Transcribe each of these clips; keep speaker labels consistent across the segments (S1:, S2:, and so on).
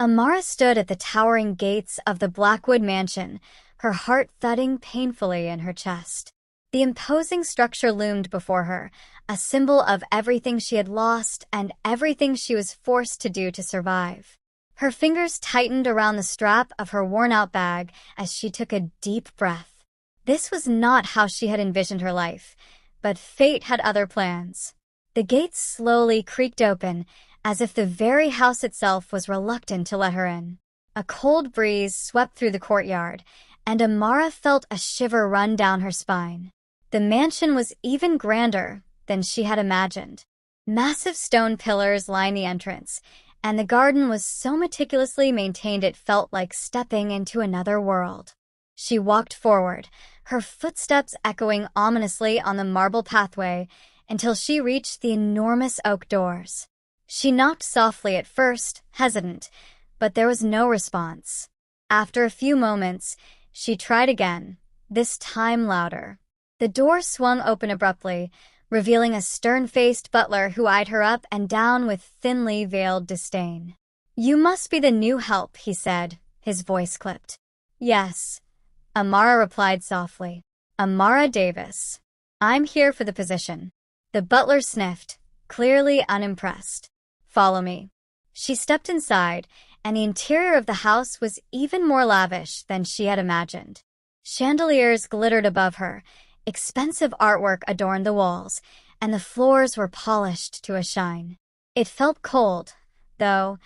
S1: Amara stood at the towering gates of the Blackwood mansion, her heart thudding painfully in her chest. The imposing structure loomed before her, a symbol of everything she had lost and everything she was forced to do to survive. Her fingers tightened around the strap of her worn-out bag as she took a deep breath. This was not how she had envisioned her life, but fate had other plans. The gates slowly creaked open, as if the very house itself was reluctant to let her in. A cold breeze swept through the courtyard, and Amara felt a shiver run down her spine. The mansion was even grander than she had imagined. Massive stone pillars lined the entrance, and the garden was so meticulously maintained it felt like stepping into another world. She walked forward, her footsteps echoing ominously on the marble pathway until she reached the enormous oak doors. She knocked softly at first, hesitant, but there was no response. After a few moments, she tried again, this time louder. The door swung open abruptly, revealing a stern-faced butler who eyed her up and down with thinly veiled disdain. "You must be the new help," he said, his voice clipped. "Yes," Amara replied softly. "Amara Davis. I'm here for the position." The butler sniffed, clearly unimpressed. "Follow me." She stepped inside, and the interior of the house was even more lavish than she had imagined. Chandeliers glittered above her, expensive artwork adorned the walls, and the floors were polished to a shine. It felt cold, though.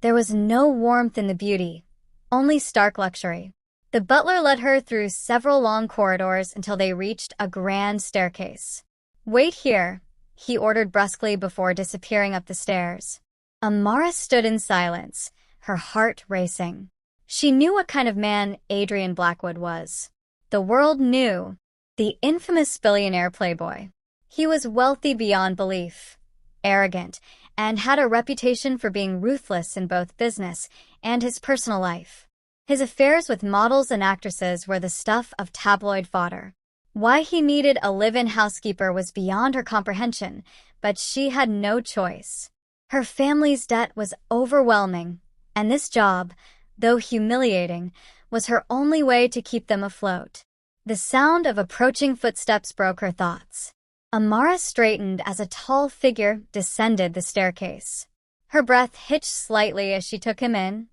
S1: There was no warmth in the beauty, only stark luxury. The butler led her through several long corridors until they reached a grand staircase. "Wait here," he ordered brusquely before disappearing up the stairs. Amara stood in silence, her heart racing. She knew what kind of man Adrien Blackwood was. The world knew. The infamous billionaire playboy. He was wealthy beyond belief, arrogant, and had a reputation for being ruthless in both business and his personal life. His affairs with models and actresses were the stuff of tabloid fodder. Why he needed a live-in housekeeper was beyond her comprehension, but she had no choice. Her family's debt was overwhelming, and this job, though humiliating, was her only way to keep them afloat. The sound of approaching footsteps broke her thoughts. Amara straightened as a tall figure descended the staircase. Her breath hitched slightly as she took him in.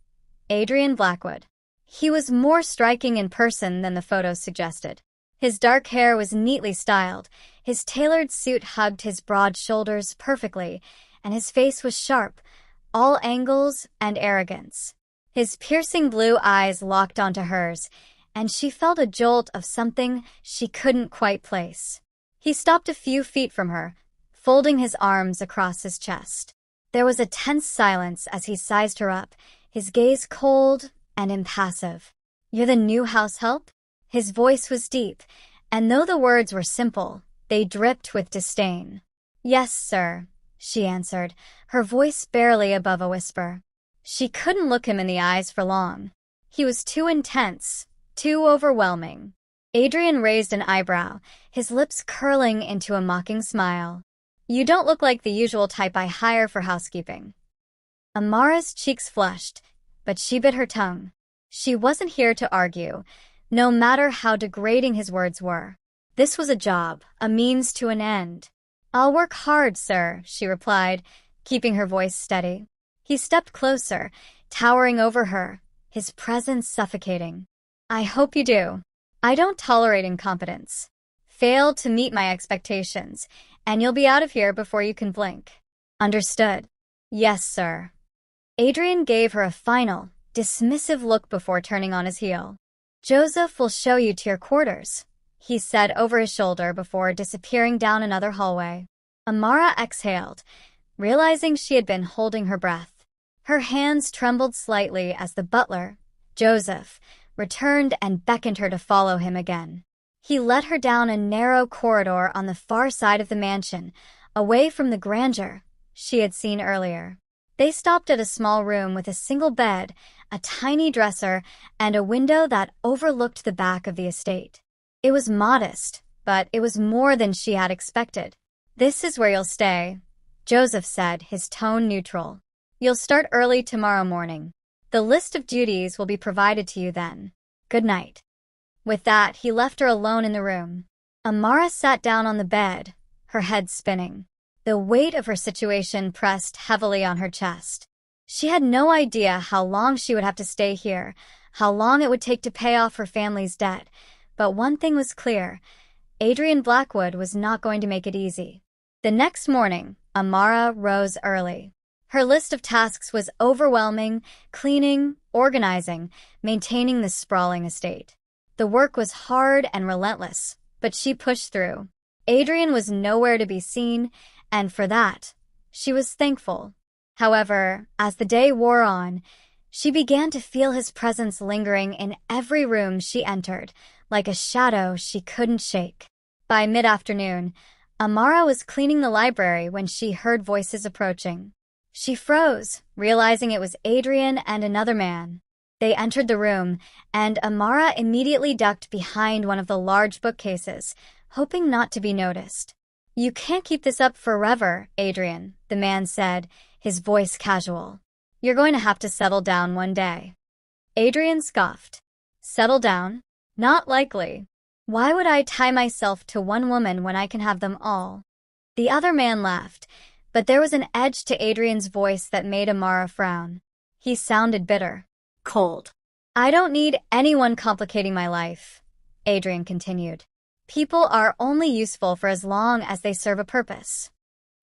S1: Adrien Blackwood. He was more striking in person than the photos suggested. His dark hair was neatly styled, his tailored suit hugged his broad shoulders perfectly, and his face was sharp, all angles and arrogance. His piercing blue eyes locked onto hers, and she felt a jolt of something she couldn't quite place. He stopped a few feet from her, folding his arms across his chest. There was a tense silence as he sized her up, his gaze cold and impassive. "You're the new house help?" His voice was deep, and though the words were simple, they dripped with disdain. "Yes, sir," she answered, her voice barely above a whisper. She couldn't look him in the eyes for long. He was too intense, too overwhelming. Adrien raised an eyebrow, his lips curling into a mocking smile. "You don't look like the usual type I hire for housekeeping." Amara's cheeks flushed, but she bit her tongue. She wasn't here to argue, no matter how degrading his words were. This was a job, a means to an end. "I'll work hard, sir," she replied, keeping her voice steady. He stepped closer, towering over her, his presence suffocating. "I hope you do. I don't tolerate incompetence. Fail to meet my expectations, and you'll be out of here before you can blink." "Understood." "Yes, sir." Adrien gave her a final, dismissive look before turning on his heel. "Joseph will show you to your quarters," he said over his shoulder before disappearing down another hallway. Amara exhaled, realizing she had been holding her breath. Her hands trembled slightly as the butler, Joseph, returned and beckoned her to follow him again. He led her down a narrow corridor on the far side of the mansion, away from the grandeur she had seen earlier. They stopped at a small room with a single bed, a tiny dresser, and a window that overlooked the back of the estate. It was modest, but it was more than she had expected. "This is where you'll stay," Joseph said, his tone neutral. "You'll start early tomorrow morning." The list of duties will be provided to you then. Good night." With that, he left her alone in the room. Amara sat down on the bed, her head spinning. The weight of her situation pressed heavily on her chest. She had no idea how long she would have to stay here, how long it would take to pay off her family's debt. But one thing was clear: Adrien Blackwood was not going to make it easy. The next morning, Amara rose early. Her list of tasks was overwhelming: cleaning, organizing, maintaining the sprawling estate. The work was hard and relentless, but she pushed through. Adrien was nowhere to be seen, and for that, she was thankful. However, as the day wore on, she began to feel his presence lingering in every room she entered, like a shadow she couldn't shake. By mid-afternoon, Amara was cleaning the library when she heard voices approaching. She froze, realizing it was Adrien and another man. They entered the room, and Amara immediately ducked behind one of the large bookcases, hoping not to be noticed. "You can't keep this up forever, Adrien," the man said, his voice casual. "You're going to have to settle down one day." Adrien scoffed. "Settle down? Not likely. Why would I tie myself to one woman when I can have them all?" The other man laughed, but there was an edge to Adrien's voice that made Amara frown. He sounded bitter. Cold. "I don't need anyone complicating my life," Adrien continued. "People are only useful for as long as they serve a purpose."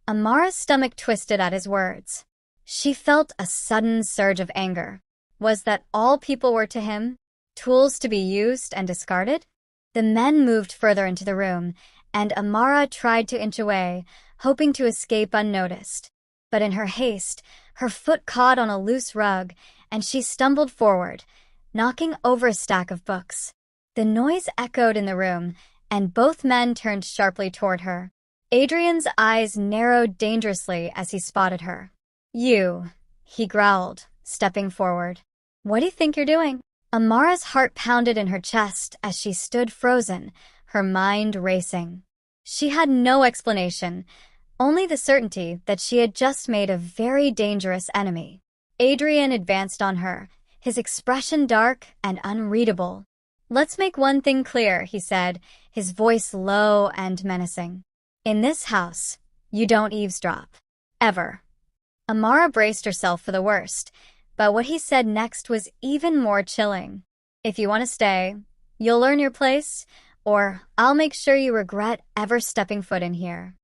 S1: Amara's stomach twisted at his words. She felt a sudden surge of anger. Was that all people were to him? Tools to be used and discarded? The men moved further into the room, and Amara tried to inch away, hoping to escape unnoticed. But in her haste, her foot caught on a loose rug, and she stumbled forward, knocking over a stack of books. The noise echoed in the room, and both men turned sharply toward her. Adrien's eyes narrowed dangerously as he spotted her. "You," he growled, stepping forward. "What do you think you're doing?" Amara's heart pounded in her chest as she stood frozen, her mind racing. She had no explanation, only the certainty that she had just made a very dangerous enemy. Adrien advanced on her, his expression dark and unreadable. "Let's make one thing clear," he said, his voice low and menacing. "In this house, you don't eavesdrop. Ever." Amara braced herself for the worst, but what he said next was even more chilling. "If you want to stay, you'll learn your place, or I'll make sure you regret ever stepping foot in here."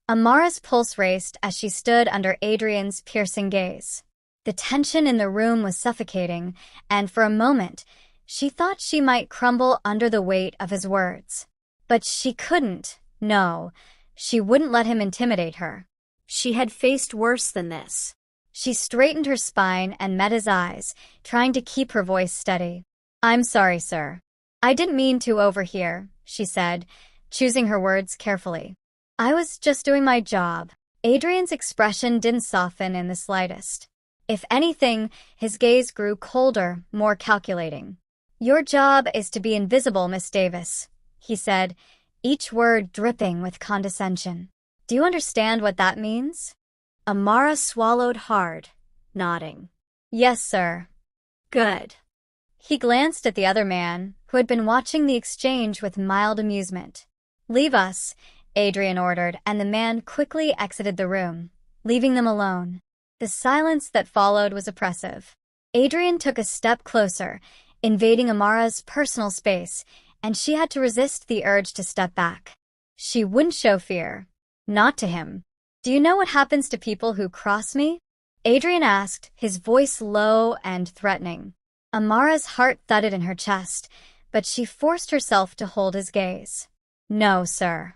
S1: Amara's pulse raced as she stood under Adrien's piercing gaze. The tension in the room was suffocating, and for a moment, she thought she might crumble under the weight of his words. But she couldn't. No, she wouldn't let him intimidate her. She had faced worse than this. She straightened her spine and met his eyes, trying to keep her voice steady. "I'm sorry, sir. I didn't mean to overhear," she said, choosing her words carefully. "I was just doing my job." Adrien's expression didn't soften in the slightest. If anything, his gaze grew colder, more calculating. "Your job is to be invisible, Miss Davis," he said, each word dripping with condescension. "Do you understand what that means?" Amara swallowed hard, nodding. "Yes, sir." "Good." He glanced at the other man, who had been watching the exchange with mild amusement. "Leave us," Adrien ordered, and the man quickly exited the room, leaving them alone. The silence that followed was oppressive. Adrien took a step closer, invading Amara's personal space, and she had to resist the urge to step back. She wouldn't show fear. Not to him. "Do you know what happens to people who cross me?" Adrien asked, his voice low and threatening. Amara's heart thudded in her chest, but she forced herself to hold his gaze. "No, sir."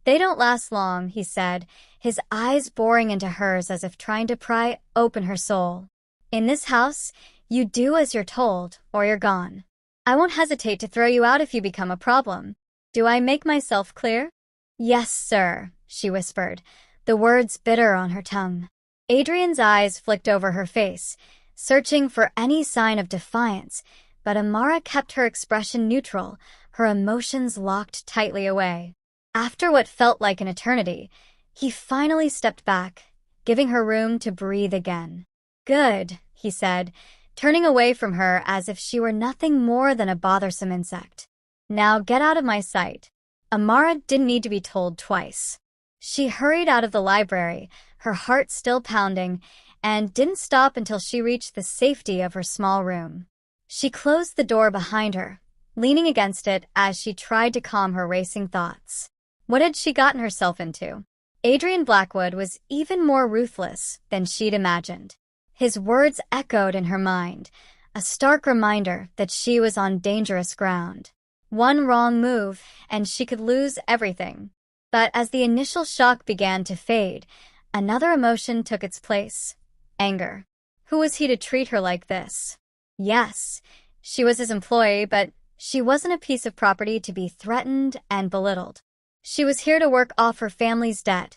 S1: "They don't last long," he said, his eyes boring into hers as if trying to pry open her soul. "In this house, you do as you're told, or you're gone. I won't hesitate to throw you out if you become a problem. Do I make myself clear?" "Yes, sir," she whispered, the words bitter on her tongue. Adrien's eyes flicked over her face, searching for any sign of defiance, but Amara kept her expression neutral, her emotions locked tightly away. After what felt like an eternity, he finally stepped back, giving her room to breathe again. "Good," he said, turning away from her as if she were nothing more than a bothersome insect. "Now get out of my sight." Amara didn't need to be told twice. She hurried out of the library, her heart still pounding, and didn't stop until she reached the safety of her small room. She closed the door behind her, leaning against it as she tried to calm her racing thoughts. What had she gotten herself into? Adrien Blackwood was even more ruthless than she'd imagined. His words echoed in her mind, a stark reminder that she was on dangerous ground. One wrong move, and she could lose everything. But as the initial shock began to fade, another emotion took its place: anger. Who was he to treat her like this? Yes, she was his employee, but she wasn't a piece of property to be threatened and belittled. She was here to work off her family's debt,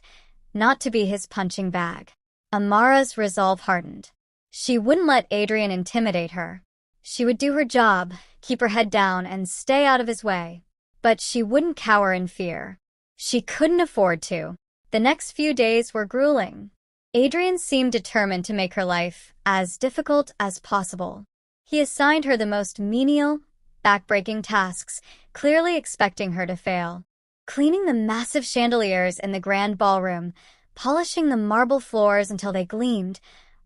S1: not to be his punching bag. Amara's resolve hardened. She wouldn't let Adrien intimidate her. She would do her job, keep her head down, and stay out of his way. But she wouldn't cower in fear. She couldn't afford to. The next few days were grueling. Adrien seemed determined to make her life as difficult as possible. He assigned her the most menial, back-breaking tasks, clearly expecting her to fail. Cleaning the massive chandeliers in the grand ballroom, polishing the marble floors until they gleamed,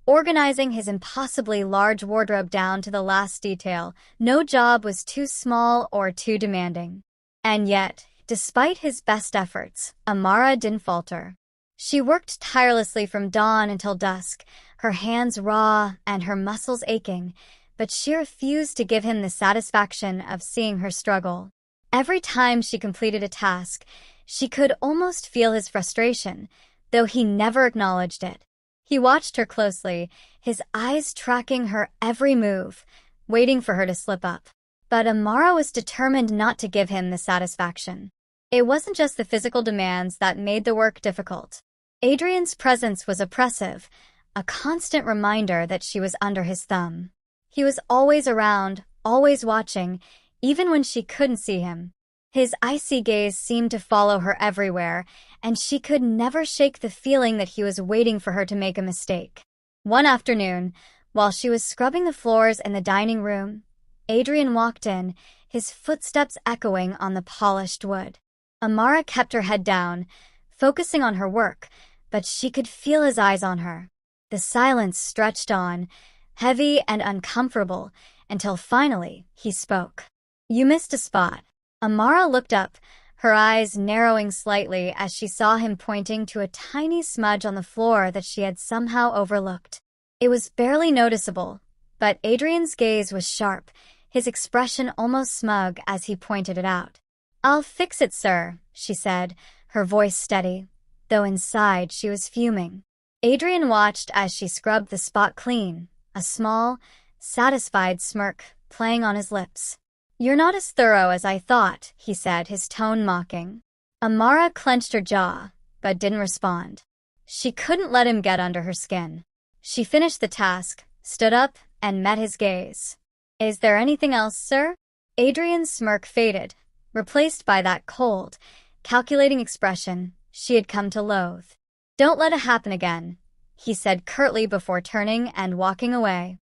S1: organizing his impossibly large wardrobe down to the last detail. No job was too small or too demanding. And yet, despite his best efforts, Amara didn't falter. She worked tirelessly from dawn until dusk, her hands raw and her muscles aching, but she refused to give him the satisfaction of seeing her struggle. Every time she completed a task, she could almost feel his frustration, though he never acknowledged it. He watched her closely, his eyes tracking her every move, waiting for her to slip up. But Amara was determined not to give him the satisfaction. It wasn't just the physical demands that made the work difficult. Adrien's presence was oppressive, a constant reminder that she was under his thumb. He was always around, always watching, even when she couldn't see him. His icy gaze seemed to follow her everywhere, and she could never shake the feeling that he was waiting for her to make a mistake. One afternoon, while she was scrubbing the floors in the dining room, Adrien walked in, his footsteps echoing on the polished wood. Amara kept her head down, focusing on her work, but she could feel his eyes on her. The silence stretched on, heavy and uncomfortable, until finally he spoke. "You missed a spot." Amara looked up, her eyes narrowing slightly as she saw him pointing to a tiny smudge on the floor that she had somehow overlooked. It was barely noticeable, but Adrien's gaze was sharp, his expression almost smug as he pointed it out. "I'll fix it, sir," she said, her voice steady, though inside she was fuming. Adrien watched as she scrubbed the spot clean, a small, satisfied smirk playing on his lips. "You're not as thorough as I thought," he said, his tone mocking. Amara clenched her jaw, but didn't respond. She couldn't let him get under her skin. She finished the task, stood up, and met his gaze. "Is there anything else, sir?" Adrien's smirk faded, replaced by that cold, calculating expression she had come to loathe. "Don't let it happen again," he said curtly before turning and walking away.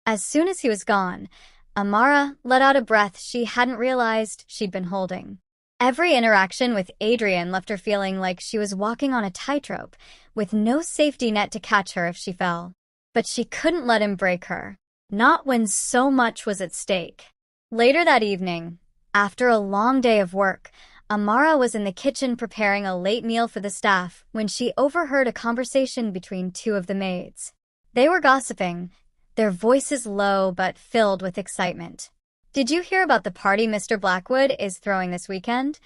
S1: As soon as he was gone, Amara let out a breath she hadn't realized she'd been holding. Every interaction with Adrien left her feeling like she was walking on a tightrope, with no safety net to catch her if she fell. But she couldn't let him break her, not when so much was at stake. Later that evening, after a long day of work, Amara was in the kitchen preparing a late meal for the staff when she overheard a conversation between two of the maids. They were gossiping, their voices low but filled with excitement. "Did you hear about the party Mr. Blackwood is throwing this weekend?"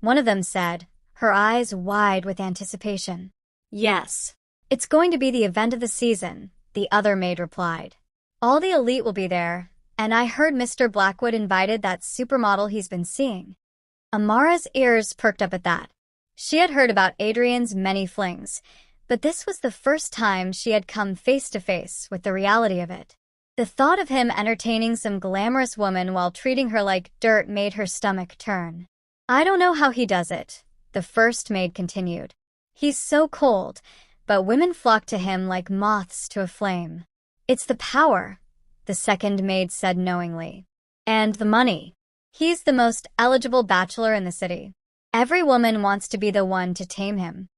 S1: one of them said, her eyes wide with anticipation. "Yes. It's going to be the event of the season," the other maid replied. "All the elite will be there, and I heard Mr. Blackwood invited that supermodel he's been seeing." Amara's ears perked up at that. She had heard about Adrien's many flings, but this was the first time she had come face to face with the reality of it. The thought of him entertaining some glamorous woman while treating her like dirt made her stomach turn. "I don't know how he does it," the first maid continued. "He's so cold, but women flock to him like moths to a flame." "It's the power," the second maid said knowingly. "And the money. He's the most eligible bachelor in the city. Every woman wants to be the one to tame him."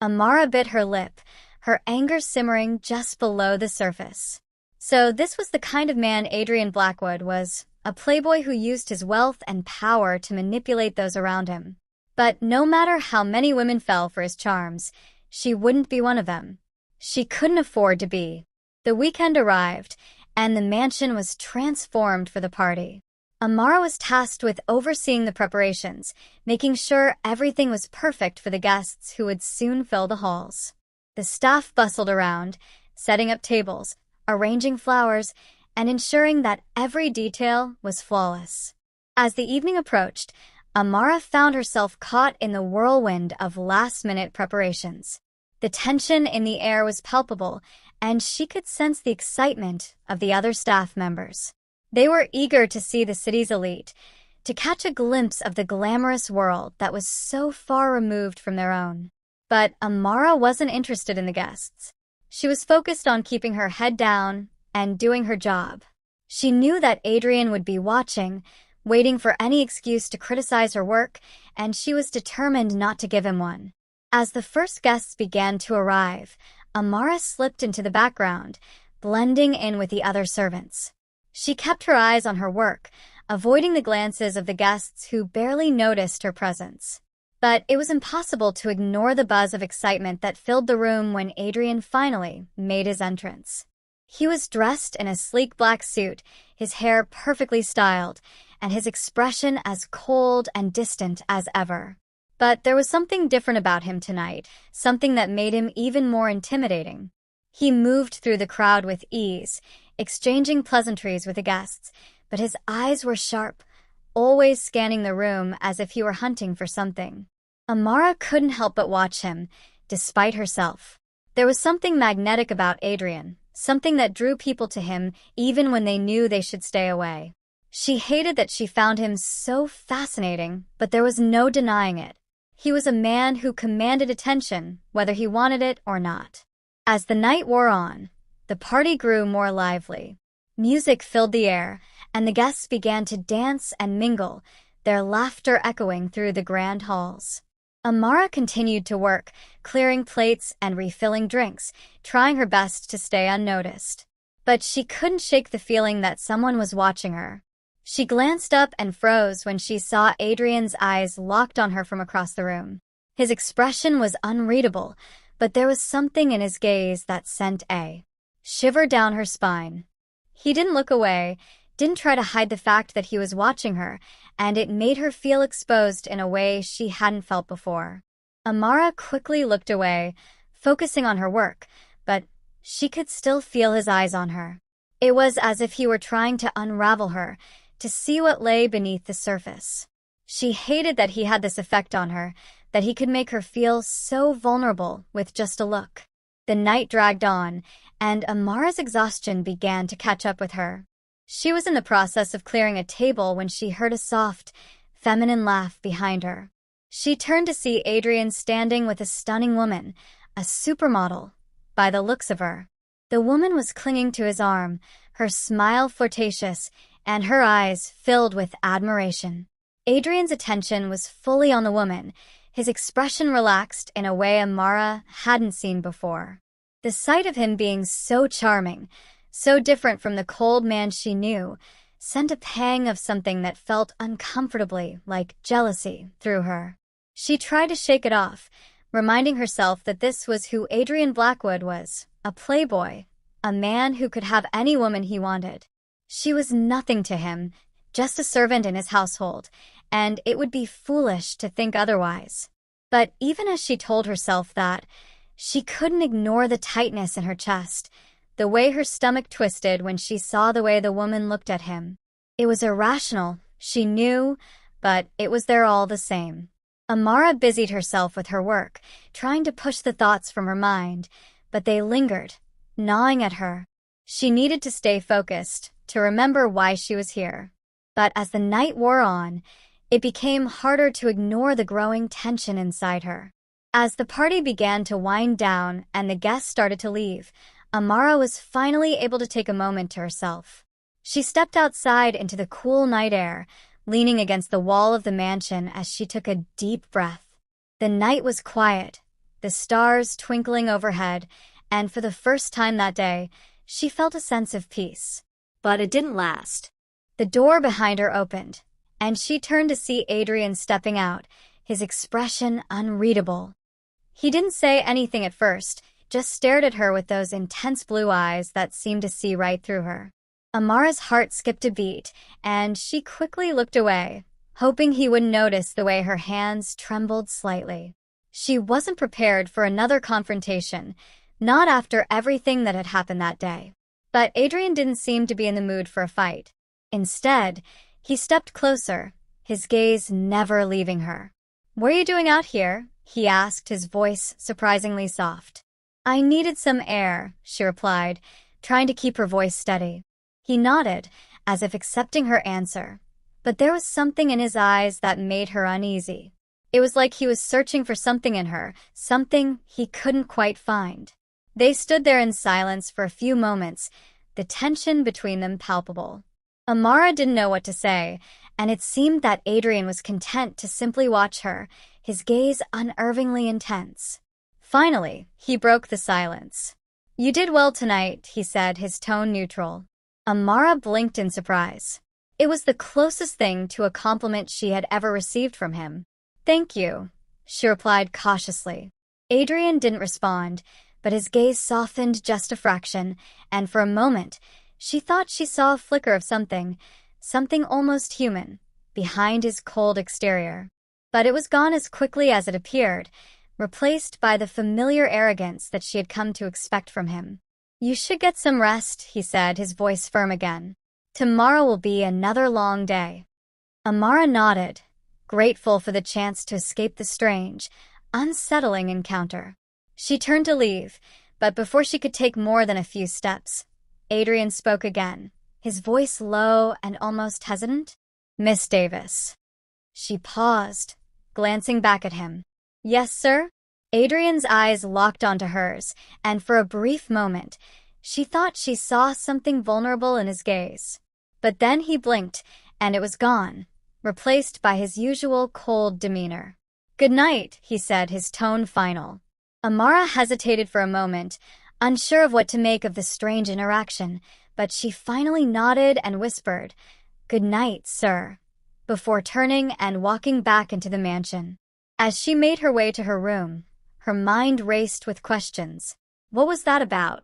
S1: Amara bit her lip, her anger simmering just below the surface. So this was the kind of man Adrien Blackwood was, a playboy who used his wealth and power to manipulate those around him. But no matter how many women fell for his charms, she wouldn't be one of them. She couldn't afford to be. The weekend arrived, and the mansion was transformed for the party. Amara was tasked with overseeing the preparations, making sure everything was perfect for the guests who would soon fill the halls. The staff bustled around, setting up tables, arranging flowers, and ensuring that every detail was flawless. As the evening approached, Amara found herself caught in the whirlwind of last-minute preparations. The tension in the air was palpable, and she could sense the excitement of the other staff members. They were eager to see the city's elite, to catch a glimpse of the glamorous world that was so far removed from their own. But Amara wasn't interested in the guests. She was focused on keeping her head down and doing her job. She knew that Adrien would be watching, waiting for any excuse to criticize her work, and she was determined not to give him one. As the first guests began to arrive, Amara slipped into the background, blending in with the other servants. She kept her eyes on her work, avoiding the glances of the guests who barely noticed her presence. But it was impossible to ignore the buzz of excitement that filled the room when Adrien finally made his entrance. He was dressed in a sleek black suit, his hair perfectly styled, and his expression as cold and distant as ever. But there was something different about him tonight, something that made him even more intimidating. He moved through the crowd with ease, exchanging pleasantries with the guests, but his eyes were sharp, always scanning the room as if he were hunting for something. Amara couldn't help but watch him, despite herself. There was something magnetic about Adrien, something that drew people to him even when they knew they should stay away. She hated that she found him so fascinating, but there was no denying it. He was a man who commanded attention, whether he wanted it or not. As the night wore on, the party grew more lively. Music filled the air, and the guests began to dance and mingle, their laughter echoing through the grand halls. Amara continued to work, clearing plates and refilling drinks, trying her best to stay unnoticed. But she couldn't shake the feeling that someone was watching her. She glanced up and froze when she saw Adrien's eyes locked on her from across the room. His expression was unreadable, but there was something in his gaze that sent a shiver down her spine. He didn't look away, didn't try to hide the fact that he was watching her, and it made her feel exposed in a way she hadn't felt before. Amara quickly looked away, focusing on her work, but she could still feel his eyes on her. It was as if he were trying to unravel her, to see what lay beneath the surface. She hated that he had this effect on her, that he could make her feel so vulnerable with just a look. The night dragged on, and Amara's exhaustion began to catch up with her. She was in the process of clearing a table when she heard a soft, feminine laugh behind her. She turned to see Adrien standing with a stunning woman, a supermodel, by the looks of her. The woman was clinging to his arm, her smile flirtatious, and her eyes filled with admiration. Adrien's attention was fully on the woman, his expression relaxed in a way Amara hadn't seen before. The sight of him being so charming, so different from the cold man she knew, sent a pang of something that felt uncomfortably like jealousy through her. She tried to shake it off, reminding herself that this was who Adrien Blackwood was, a playboy, a man who could have any woman he wanted. She was nothing to him, just a servant in his household, and it would be foolish to think otherwise. But even as she told herself that, she couldn't ignore the tightness in her chest, the way her stomach twisted when she saw the way the woman looked at him. It was irrational, she knew, but it was there all the same. Amara busied herself with her work, trying to push the thoughts from her mind, but they lingered, gnawing at her. She needed to stay focused, to remember why she was here. But as the night wore on, it became harder to ignore the growing tension inside her. As the party began to wind down and the guests started to leave, Amara was finally able to take a moment to herself. She stepped outside into the cool night air, leaning against the wall of the mansion as she took a deep breath. The night was quiet, the stars twinkling overhead, and for the first time that day, she felt a sense of peace. But it didn't last. The door behind her opened, and she turned to see Adrien stepping out, his expression unreadable. He didn't say anything at first, just stared at her with those intense blue eyes that seemed to see right through her. Amara's heart skipped a beat, and she quickly looked away, hoping he wouldn't notice the way her hands trembled slightly. She wasn't prepared for another confrontation, not after everything that had happened that day. But Adrien didn't seem to be in the mood for a fight. Instead, he stepped closer, his gaze never leaving her. "What are you doing out here?" he asked, his voice surprisingly soft. "I needed some air," she replied, trying to keep her voice steady. He nodded, as if accepting her answer, but there was something in his eyes that made her uneasy. It was like he was searching for something in her, something he couldn't quite find. They stood there in silence for a few moments, the tension between them palpable. Amara didn't know what to say, and it seemed that Adrien was content to simply watch her, his gaze unnervingly intense. Finally, he broke the silence. "You did well tonight," he said, his tone neutral. Amara blinked in surprise. It was the closest thing to a compliment she had ever received from him. "Thank you," she replied cautiously. Adrien didn't respond, but his gaze softened just a fraction, and for a moment, she thought she saw a flicker of something almost human, behind his cold exterior. But it was gone as quickly as it appeared, replaced by the familiar arrogance that she had come to expect from him. "You should get some rest," he said, his voice firm again. "Tomorrow will be another long day." Amara nodded, grateful for the chance to escape the strange, unsettling encounter. She turned to leave, but before she could take more than a few steps, Adrien spoke again, his voice low and almost hesitant. "Miss Davis." She paused, glancing back at him. "Yes, sir?" Adrien's eyes locked onto hers, and for a brief moment, she thought she saw something vulnerable in his gaze. But then he blinked, and it was gone, replaced by his usual cold demeanor. "Good night," he said, his tone final. Amara hesitated for a moment, unsure of what to make of the strange interaction, but she finally nodded and whispered, "Good night, sir," before turning and walking back into the mansion. As she made her way to her room, her mind raced with questions. What was that about?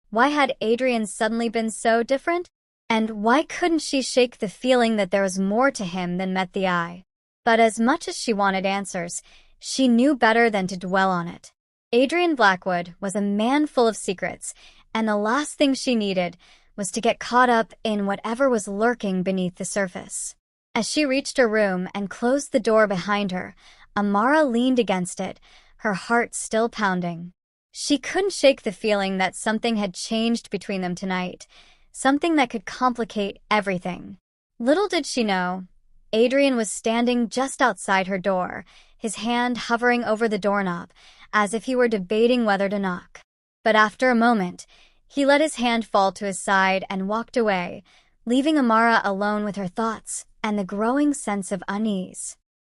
S1: Why had Adrien suddenly been so different? And why couldn't she shake the feeling that there was more to him than met the eye? But as much as she wanted answers, she knew better than to dwell on it. Adrien Blackwood was a man full of secrets, and the last thing she needed was to get caught up in whatever was lurking beneath the surface. As she reached her room and closed the door behind her, Amara leaned against it, her heart still pounding. She couldn't shake the feeling that something had changed between them tonight, something that could complicate everything. Little did she know, Adrien was standing just outside her door, his hand hovering over the doorknob, as if he were debating whether to knock. But after a moment, he let his hand fall to his side and walked away, leaving Amara alone with her thoughts and the growing sense of unease.